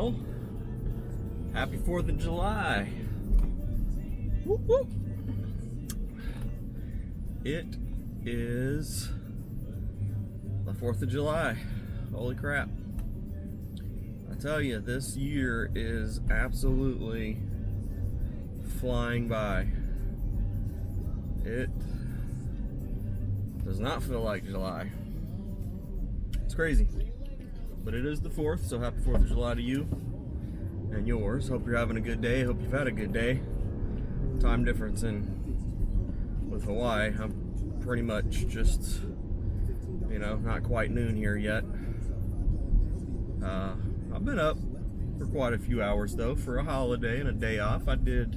Well, happy 4th of July. Whoop, whoop. It is the 4th of July. Holy crap. I tell you, this year is absolutely flying by. It does not feel like July. It's crazy. But it is the 4th, so happy 4th of July to you and yours. Hope you're having a good day. Hope you've had a good day. Time difference with Hawaii. I'm pretty much just, not quite noon here yet. I've been up for quite a few hours though. For a holiday and a day off, I did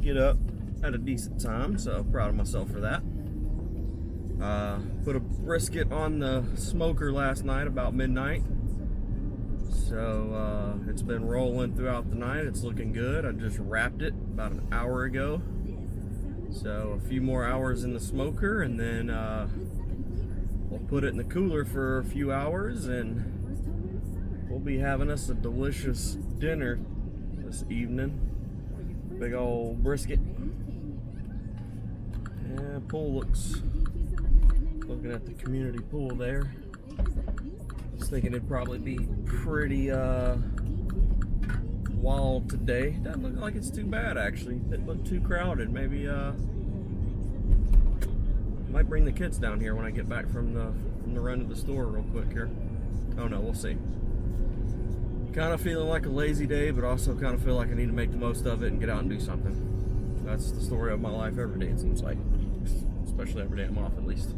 get up at a decent time, so proud of myself for that. Put a brisket on the smoker last night about midnight, so it's been rolling throughout the night. It's looking good. I just wrapped it about an hour ago, so a few more hours in the smoker, and then we'll put it in the cooler for a few hours, and we'll be having us a delicious dinner this evening. Big old brisket. Yeah, pool looking at the community pool there. I was thinking it'd probably be pretty wild today. Doesn't look like it's too bad actually. Didn't look too crowded. Maybe might bring the kids down here when I get back from the run to the store real quick here. Oh no, we'll see. Kind of feeling like a lazy day, but also kind of feel like I need to make the most of it and get out and do something. That's the story of my life every day, it seems like. Especially every day I'm off, at least.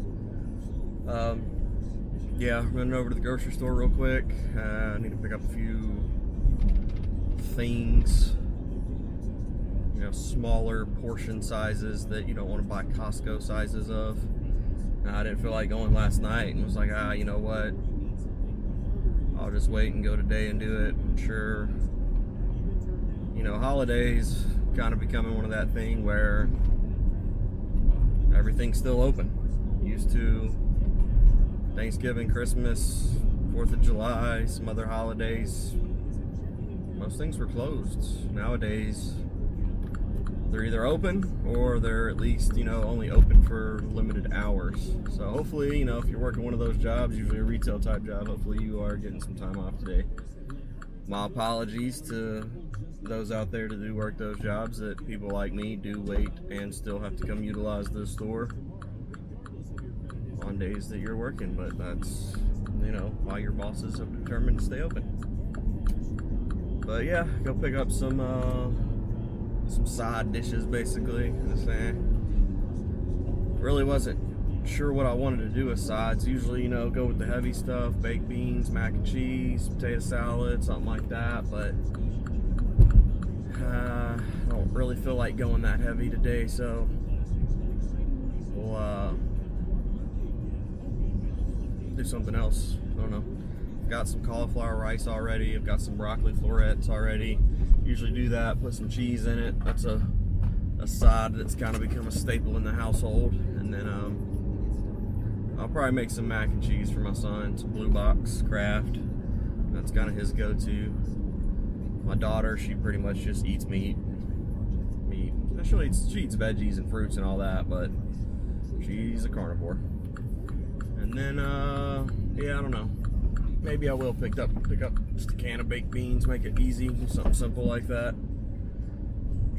Yeah, running over to the grocery store real quick. I need to pick up a few things. Smaller portion sizes that you don't want to buy Costco sizes of. I didn't feel like going last night and was like, you know what? I'll just wait and go today and do it. I'm sure, holidays kind of becoming one of that thing where everything's still open. Used to Thanksgiving, Christmas, 4th of July, some other holidays, most things were closed. Nowadays, they're either open or they're at least, only open for limited hours. So hopefully, if you're working one of those jobs, usually a retail type job, hopefully you are getting some time off today. My apologies to those out there that do work those jobs that people like me do wait and still have to come utilize the store on days that you're working, but that's, why your bosses have determined to stay open. But yeah, go pick up some side dishes basically. Really wasn't sure what I wanted to do with sides. Usually, go with the heavy stuff, baked beans, mac and cheese, potato salad, something like that, but I don't really feel like going that heavy today, so we'll do something else. I don't know. I've got some cauliflower rice already. I've got some broccoli florets already. Usually do that, put some cheese in it. That's a side that's kind of become a staple in the household. And then I'll probably make some mac and cheese for my son, some Blue Box Kraft. That's kind of his go-to. My daughter, she pretty much just eats meat. She eats veggies and fruits and all that, but she's a carnivore. And then, yeah, I don't know. Maybe I will pick up just a can of baked beans, make it easy, do something simple like that.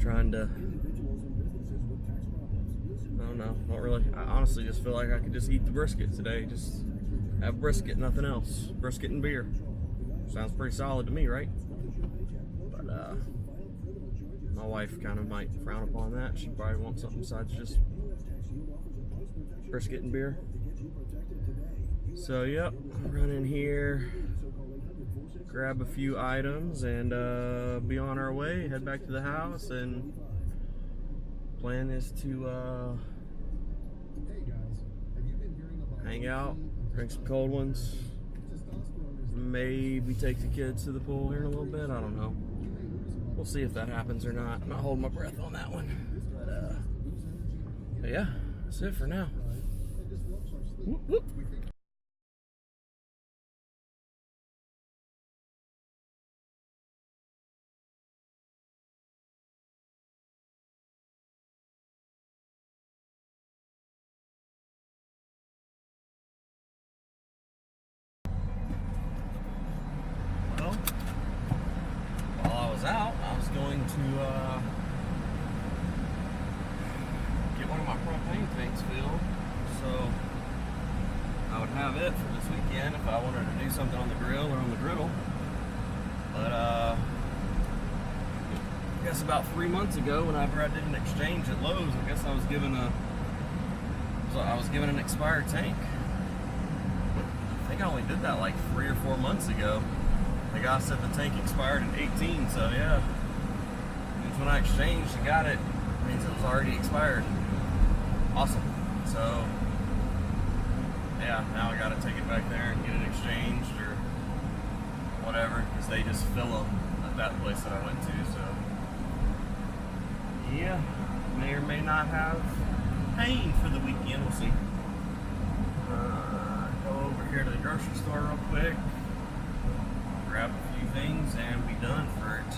Trying to, I don't know, not really. I honestly just feel like I could just eat the brisket today. Just have brisket, nothing else. Brisket and beer. Sounds pretty solid to me, right? But my wife kind of might frown upon that. She probably wants something besides just brisket and beer. So yep, run in here, grab a few items, and be on our way, head back to the house, and plan is to hang out, drink some cold ones, maybe take the kids to the pool here in a little bit. I don't know. We'll see if that happens or not. I'm not holding my breath on that one. But yeah, that's it for now. Whoop, whoop. was going to get one of my propane tanks filled, so I would have it for this weekend if I wanted to do something on the grill or on the griddle. But I guess about 3 months ago, whenever I did an exchange at Lowe's, I guess I was given an expired tank. I think I only did that like 3 or 4 months ago. The guy said the tank expired in 18, so yeah. Means when I exchanged and got it, means it was already expired. Awesome. So yeah, now I gotta take it back there and get it exchanged or whatever, because they just fill them at that place that I went to. So yeah, may or may not have pain for the weekend. We'll see. Go over here to the grocery store real quick, grab a few things, and be done for it.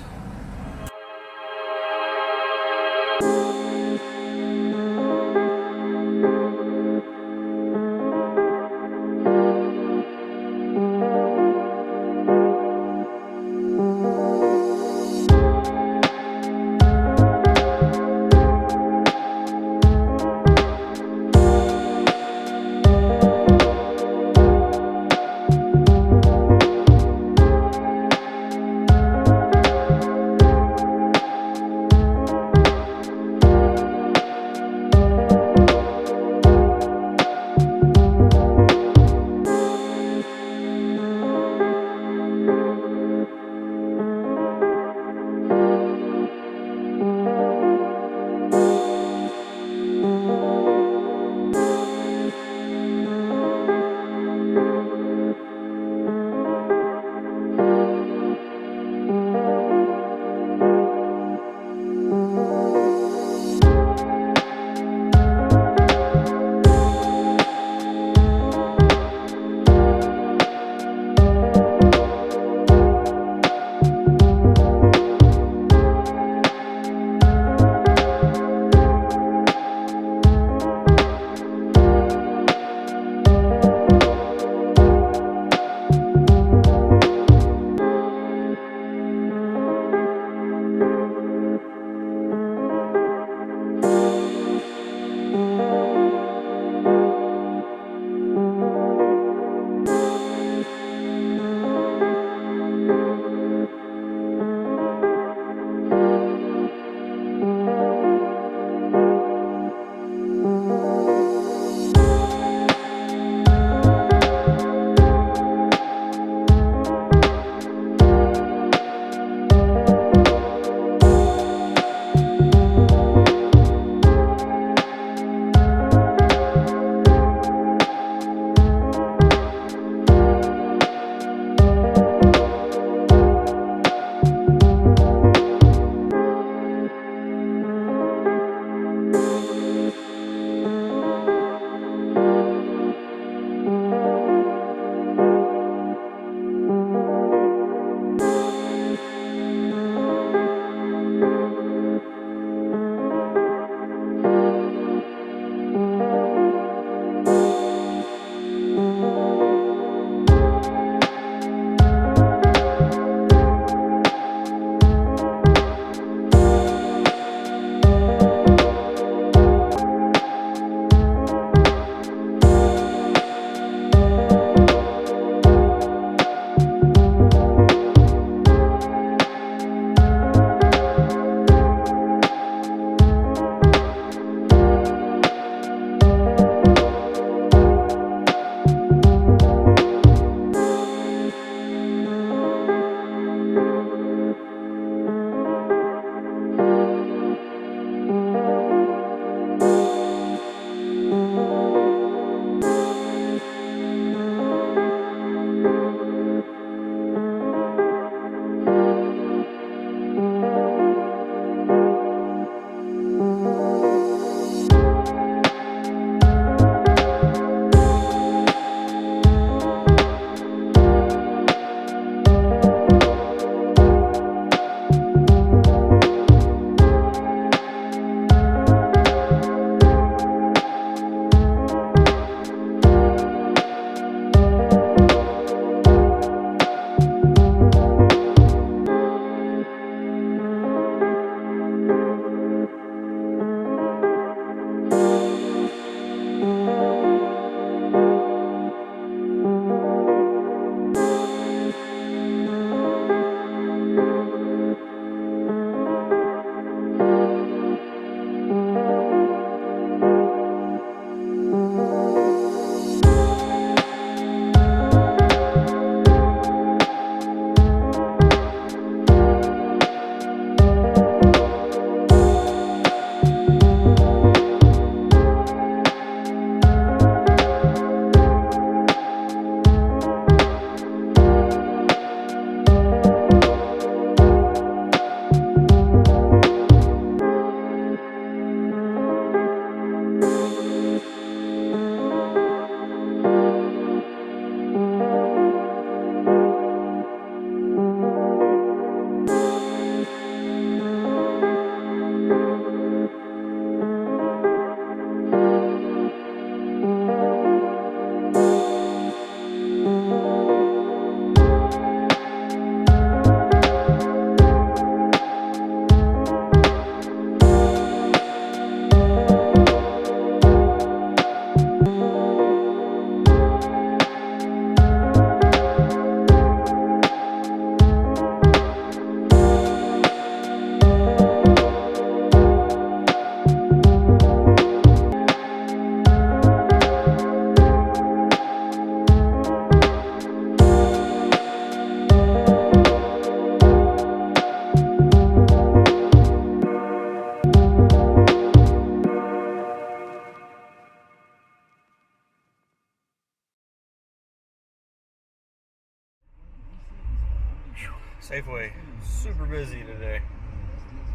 Safeway, super busy today.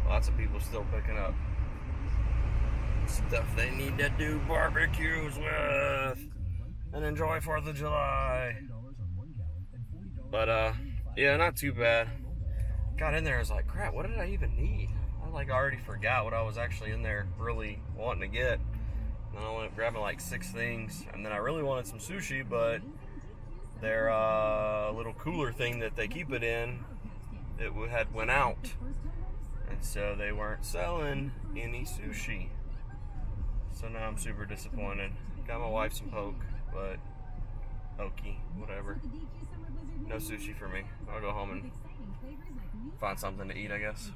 Lots of people still picking up stuff they need to do barbecues with and enjoy 4th of July. But yeah, not too bad. Got in there, I was like, crap, what did I even need? I like already forgot what I was actually in there really wanting to get. And I went grabbing like 6 things, and then I really wanted some sushi, but their little cooler thing that they keep it in, it had went out, and so they weren't selling any sushi. So now I'm super disappointed. Got my wife some poke, but pokey, whatever. No sushi for me. I'll go home and find something to eat, I guess.